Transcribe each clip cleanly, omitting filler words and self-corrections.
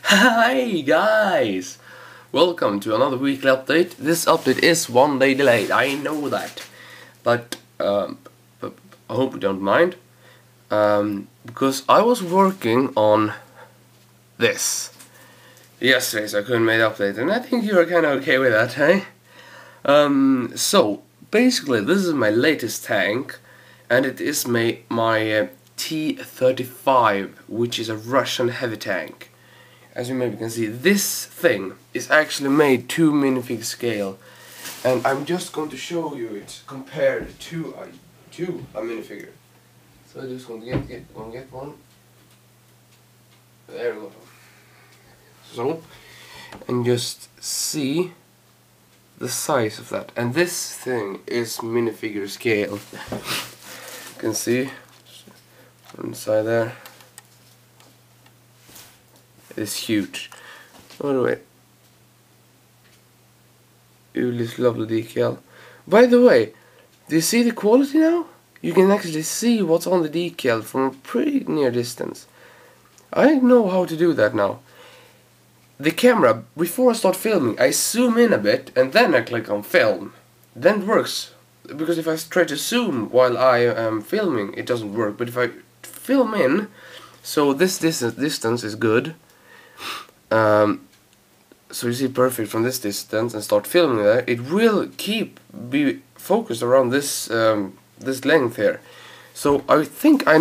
Hi guys! Welcome to another weekly update. This update is one day delayed, I know that. But I hope you don't mind. Because I was working on this yesterday, so I couldn't make the update. And I think you are kinda okay with that, hey? So, basically this is my latest tank. And it is my T-35, which is a Russian heavy tank. As you maybe can see, this thing is actually made to minifig scale, and I'm just going to show you it compared to a minifigure. So I'm just going to get one. There we go. So, and just see the size of that. And this thing is minifigure scale. You can see inside there. It's huge. By the way, this lovely decal. By the way, do you see the quality now? You can actually see what's on the decal from a pretty near distance. I know how to do that now. The camera, before I start filming, I zoom in a bit and then I click on film. Then it works. Because if I try to zoom while I am filming, it doesn't work. But if I film in, so this distance is good. So you see perfect from this distance and start filming there, it will be focused around this this length here. So I think I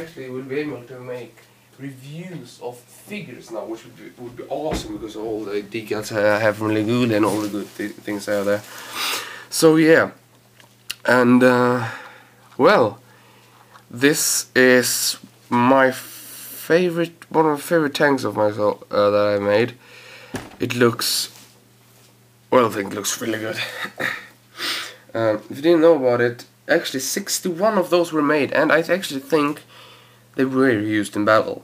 actually will be able to make reviews of figures now, which would be awesome because of all the decals I have from Legul and all the good things out there. So yeah, and well, this is my one of my favorite tanks of myself that I made. It looks, well, I think it looks really good. If you didn't know about it, actually 61 of those were made, and I actually think they were used in battle.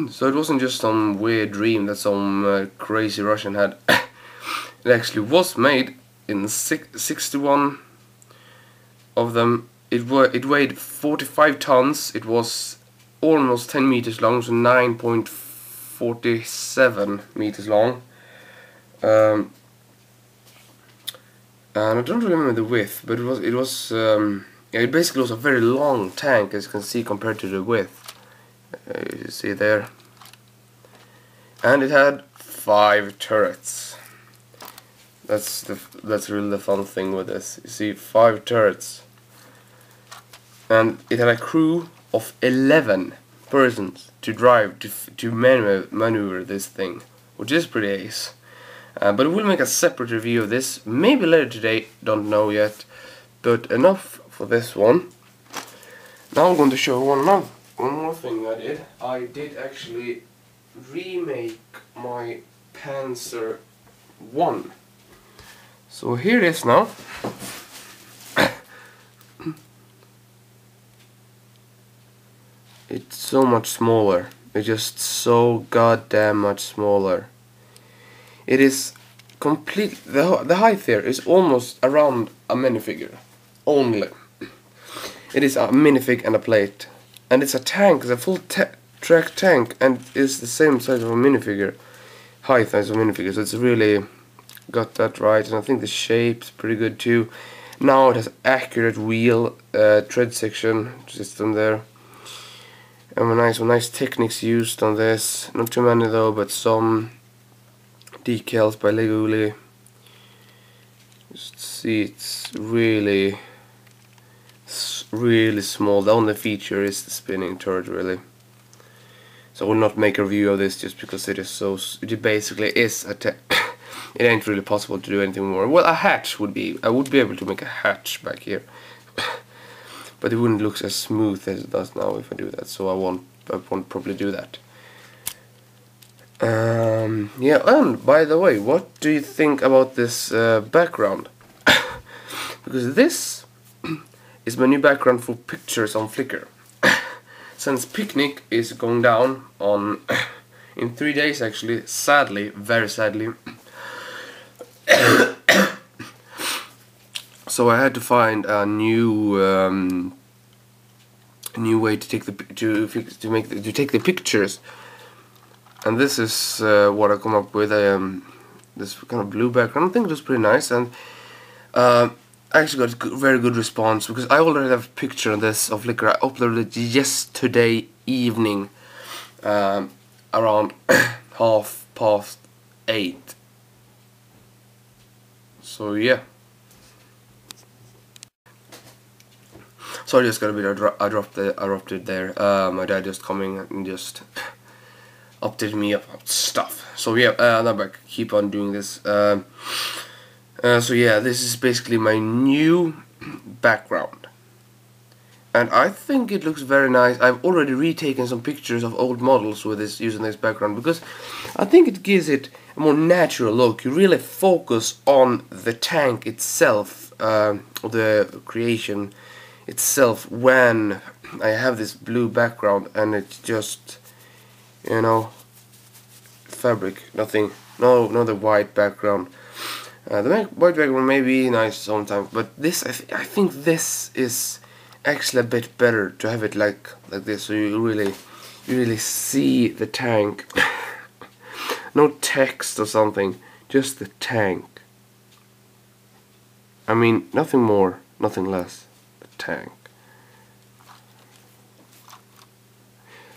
So it wasn't just some weird dream that some crazy Russian had. It actually was made in 61 of them. It weighed 45 tons. It was almost 10 meters long, so 9.47 meters long. And I don't remember the width, but it basically was a very long tank, as you can see, compared to the width. You see there. And it had 5 turrets. That's really the fun thing with this. You see, 5 turrets. And it had a crew of 11 persons to drive, to maneuver this thing, which is pretty ace. But we'll make a separate review of this, maybe later today, don't know yet. But enough for this one. Now I'm going to show one more thing I did. I did actually remake my Panzer I. So here it is now. It's so much smaller. It's just so goddamn much smaller. It is complete. The height there is almost around a minifigure. Only. It is a minifig and a plate. And it's a tank. It's a full track tank, and it's the same size of a minifigure. Height as a minifigure. So it's really got that right. And I think the shape's pretty good too. Now it has accurate wheel tread section system there. And nice techniques used on this. Not too many though, but some decals by Leguli. Just see, it's really small. The only feature is the spinning turret, really. So I will not make a review of this just because it is so. It basically is a. It ain't really possible to do anything more. Well, a hatch would be. I would be able to make a hatch back here. But it wouldn't look as smooth as it does now if I do that, so I won't probably do that. Yeah, and by the way, what do you think about this background? Because this is my new background for pictures on Flickr. Since Picnic is going down on in 3 days, actually, sadly, very sadly. So I had to find a new way to take the take the pictures And this is what I come up with. This kind of blue background. I think it was pretty nice, and I actually got a very good response because I already have a picture of this of Flickr. I uploaded it yesterday evening, around 8:30. So yeah. Sorry, just got a bit. I dropped it there. My dad just coming and just updated me about stuff. So yeah, now back. Keep on doing this. So yeah, this is basically my new background, and I think it looks very nice. I've already retaken some pictures of old models with this, using this background, because I think it gives it a more natural look. You really focus on the tank itself, the creation itself, when I have this blue background, and it's just, you know, fabric, nothing, no, not the white background. The white background may be nice sometimes, but this, I think this is actually a bit better to have it like this, so you really see the tank. No text or something, just the tank. I mean, nothing more, nothing less. The tank.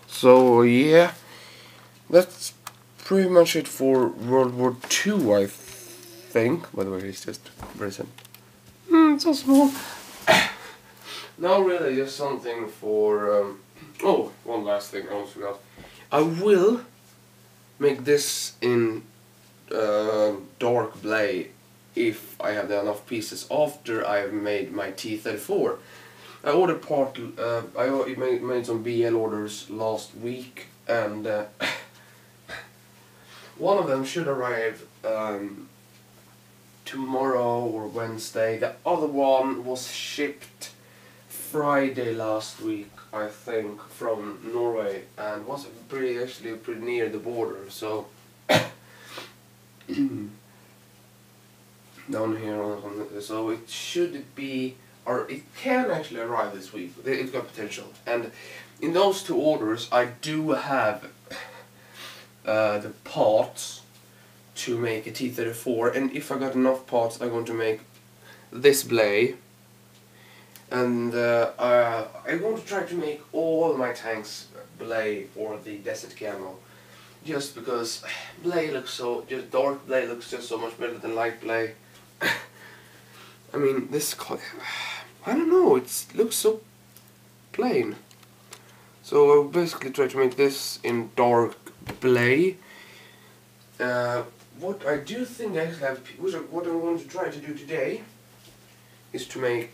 So yeah, that's pretty much it for World War II, I think. By the way, it's just present. It's so small. Now really just something for oh, one last thing I almost forgot. I will make this in dark blay if I have enough pieces after I have made my T-34. I ordered I made some BL orders last week, and one of them should arrive tomorrow or Wednesday. The other one was shipped Friday last week, I think, from Norway, and was actually pretty near the border. So down here so it should be, or it can actually arrive this week. It's got potential, and in those two orders I do have the parts to make a T-34, and if I got enough parts I'm going to make this blade, and I'm going to try to make all my tanks blade or the desert camo, just because blade looks so, just dark blade looks just so much better than light blade. I mean, this, I don't know, it looks so plain. So I'll basically try to make this in dark blade. What I do think I actually have, what I'm going to try to do today is to make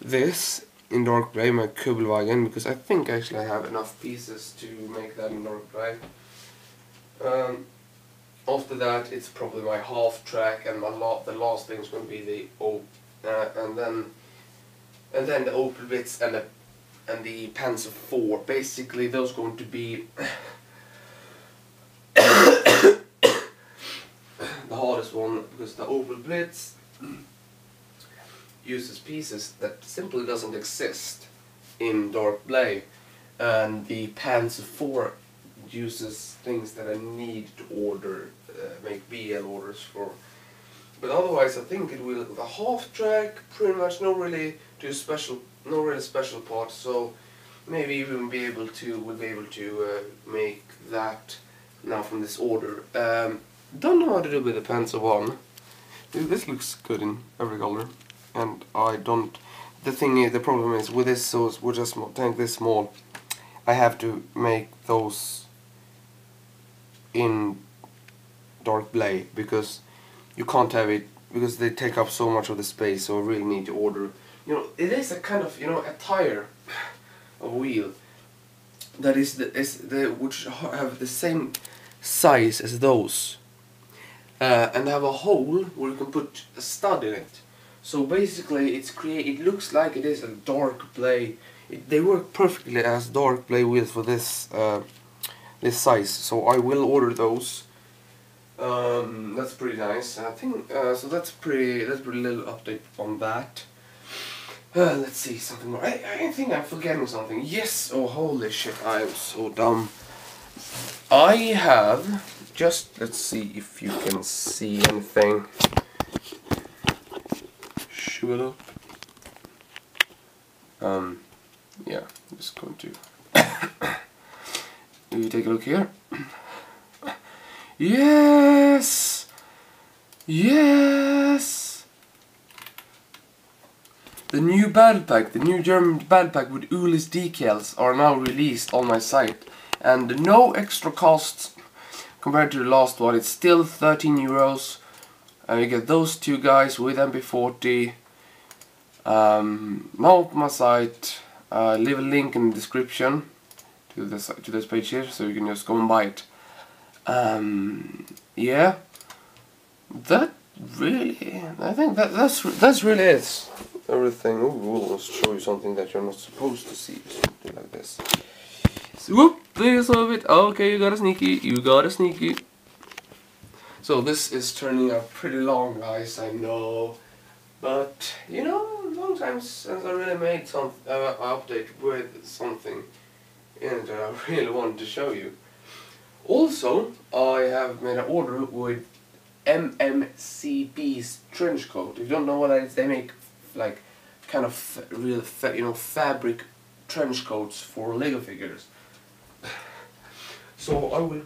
this in dark blade, my Kugelwagen, because I think actually I have enough pieces to make that in dark blade. After that, it's probably my half track, and the last thing is going to be the and then the Opel bits and the Panzer IV. Basically, those are going to be the hardest one, because the Opel Blitz uses pieces that simply doesn't exist in dark blade, and the Panzer IV uses things that I need to order, make BL orders for. But otherwise, I think it will. The half track, pretty much no really special parts. So maybe we'll be able to make that now from this order. Don't know how to do with the Panzer I. This looks good in every color, and I don't. The problem is with this, so with a small tank this small, I have to make those in dark blade, because you can't have it, because they take up so much of the space. So I really need to order, you know, it is a kind of, you know, a tire, a wheel that is which have the same size as those, and have a hole where you can put a stud in it. So basically it looks like it is a dark blade. They work perfectly as dark blade wheels for this this size, so I will order those. That's pretty nice. I think so. That's pretty little update on that. Let's see, something more. I think I'm forgetting something. Yes. Oh, holy shit! I am so dumb. I have just, let's see if you can see anything. Shut up. Yeah, I'm just going to you take a look here. Yes! Yes! The new battle pack, the new German battle pack with Ulis decals are now released on my site. And no extra cost compared to the last one. It's still 13 euros. And you get those two guys with MP40. Now up my site. Leave a link in the description to this page here, so you can just go and buy it. Yeah, that really, I think that's really it. Everything. Ooh, let's show you something that you're not supposed to see. Something like this. So, whoop, there's all of it. Okay, you got a sneaky. You got a sneaky. So this is turning out pretty long, guys. I know, but you know, long time since I really made some update with something in it that I really wanted to show you. Also, I have made an order with MMCB's trench coat. If you don't know what that is, they make like kind of real fabric trench coats for Lego figures. So I will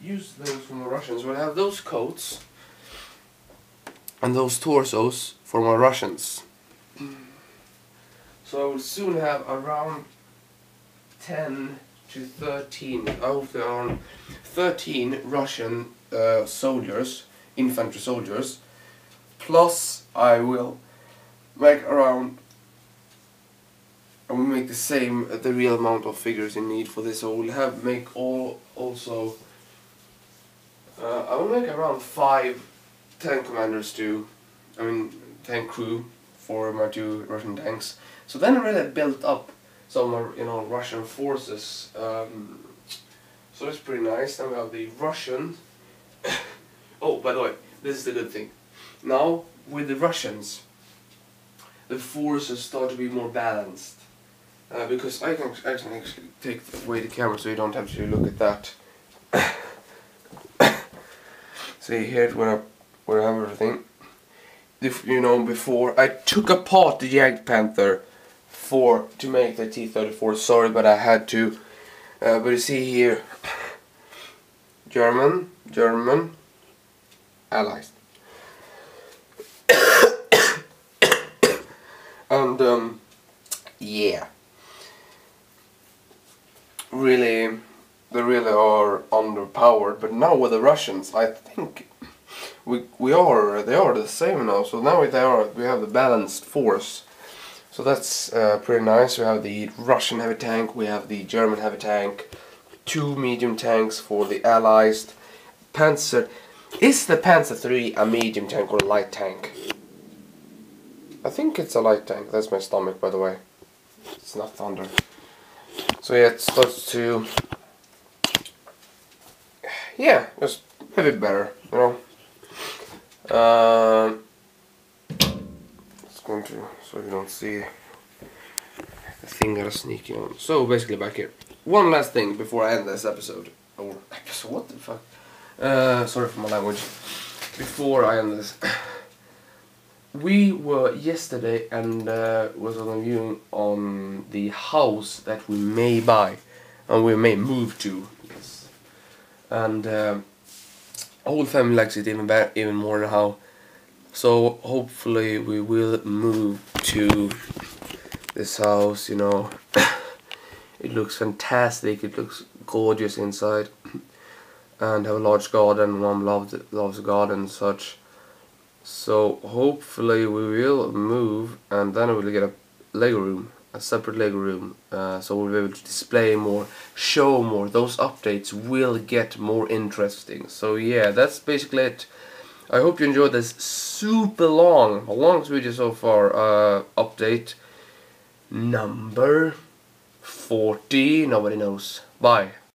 use those for my Russians. We'll have those coats and those torsos for my Russians. So I will soon have around 10 to 13, I hope there are 13 Russian soldiers, infantry soldiers, plus I will make around, I will make the real amount of figures you need for this. I will make also, I will make around 5 tank commanders too, tank crew for my 2 Russian tanks. So then I really built up some Russian forces, so that's pretty nice. Then we have the Russians. Oh, by the way, this is the good thing. Now with the Russians, the forces start to be more balanced, because I can actually take away the camera so you don't have to look at that. See here where I have everything. If you know, before I took apart the Remade Panser I to make the T-34. Sorry, but I had to. But you see here, German, allies, and yeah, really, they really are underpowered. But now with the Russians, I think they are the same now. So now we have the balanced force. So that's pretty nice. We have the Russian heavy tank, we have the German heavy tank, 2 medium tanks for the allies. Panzer. Is the Panzer III a medium tank or a light tank? I think it's a light tank. That's my stomach, by the way. It's not thunder. So yeah, it starts to, yeah, just a bit better, you know. Going to, so you don't see the thing that is sneaking on. So basically back here. One last thing before I end this episode. Or episode, what the fuck? Sorry for my language. Before I end this. We were yesterday and was on a viewing on the house that we may buy. And we may move to. Yes. And whole family likes it even more now. So hopefully we will move to this house, you know. It looks fantastic, it looks gorgeous inside. And have a large garden. Mom loves garden and such. So hopefully we will move, and then we'll get a Lego room, a separate Lego room. So we'll be able to display more, show more. Those updates will get more interesting. So yeah, that's basically it. I hope you enjoyed this super longest video so far. Update number 40. Nobody knows. Bye.